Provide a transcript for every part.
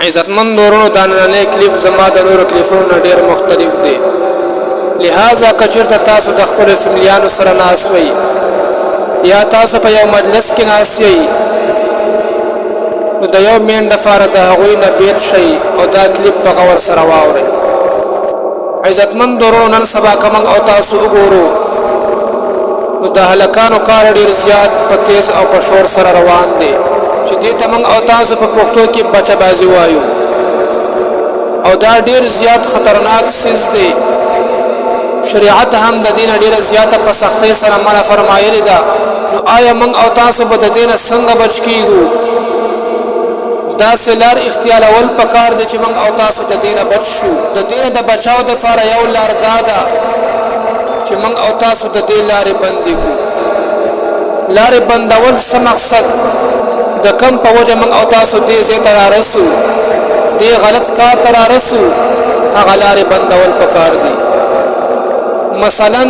عزتمند ورونو د نننۍ کلیپ زما د نورو کلیپونو ډېر مختلف دی، لہذا که چېرته تاسو د خپلو فیملیانو سره ناست وئ یا تاسو په یو مجلس کې ناست یئ نو د یو منټ دپاره د هغوی نه بیل شئ او دا کلیپ په غور سره واورئ. عزتمند ورونو نن سبا که موږ او تاسو وګورو نو د هلکانو کار ډېر زیات په تیز او په شور سره روان دی چې دې ته موږ او تاسو په پښتو کې بچه بازي وایو، او دا ډېر زیات خطرناک څیز دی. شریعت هم د دې نه ډېره زیاته په سختۍ سره منع فرمایلې ده. نو آیا موږ او تاسو به د دې نه څنګه بچ کیږو؟ داسې لار اختیارول پکار دی چې موږ او تاسو د دې نه بچ شو. د دې نه د بچاو دپاره یو لار دا ده چې موږ او تاسو د دې لارې بندې کړو. لارې بندول څه مقصد؟ د کم په وجه موږ او تاسو دې ځای ته رارسو، دې غلط کار ته رارسو، هغه لارې بندول پکار دي. مثلا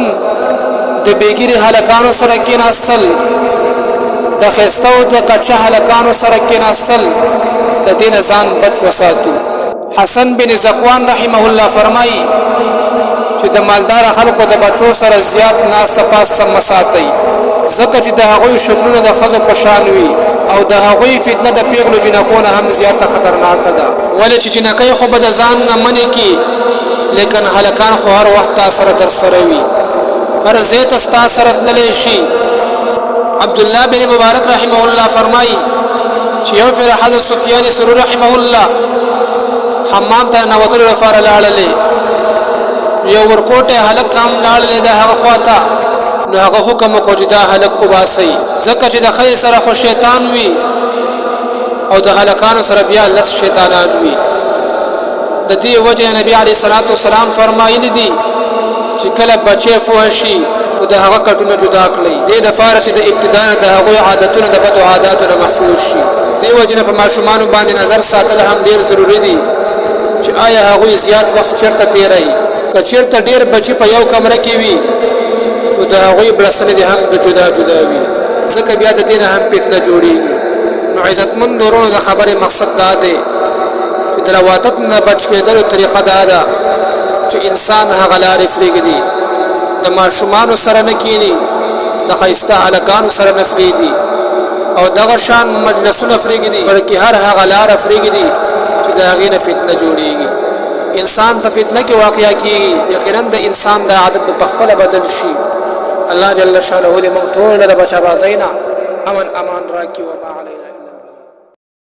د بېګیري هلکانو سره کېناستل، د ښایسته او د کچه هلکانو سره کېناستل، د دې نه ځان بچ وساتو. حسن بن ذکوان رحمه الله فرمایي چې د مالدار خلکو د بچو سره زیات ناسته پاسته مه ساتئ، ځکه چې د هغوی شکلونه د ښځو په شان وي او د هغوی فتنه د پیغلو جنکو نه هم زیاته خطرناکه ده. ولې چې جنکۍ خو به د ځان نه منې کي، لیکن هلکان خو هر وخت تا سره در سره وي، هر ځای ته ستا سره تللی شي. عبدالله بن مبارک رحمه الله فرمایي چې یو فر حضرت سفیان ثوری رحمه الله حمام ته ننوتلو لپاره لاړلې، یو ورکوټی هلک هم لاړلی د هغه خواته، نو هغه حکم وکړو چې دا هلک وباسئ، ځکه چې د ښځې سره خو شیطان وي او د هلکانو سره بیا لس شیطانان وي. د دې وجه نبي علیه الصلاة والسلام فرمایلی دي چې کله بچی فوه شي نو د هغه کټونه جدا کړئ، دې دپاره چې د ابتدا نه د هغوی عادتونه د بدو عاداتو نه محفوظ شي. دې وجې نه په ماشومانو باندې نظر ساتل هم ډېر ضروري دي چې آیا هغوی زیات وخت چېرته تېروي. که چېرته ډېر بچي په یو کمره کې وي نو د هغوی بړستنې دې هم جدا جدا وي، ځکه بیا د دې نه هم فتنه جوړېږي. نو عزتمند ورونو د خبرې مقصد دا دی چې د لواطت نه بچ کېدلو طریقه دا ده چې انسان هغه لارې پرېږدي، د ماشومانو سره نه کینی، د ښایسته هلکانو سره نه پرېږدي او دغه شان مجلسونه پرېږدي، بلکې هر هغه لاره پرېږدي چې د هغې نه فتنه جوړېږي. انسان په فتنه کې واقع کېږي، یقینا د انسان د عادت په خپله بدل شي. الله جل شانه دې موږ ټول د بچا بازۍ نه امن امان راکړي. وما علینا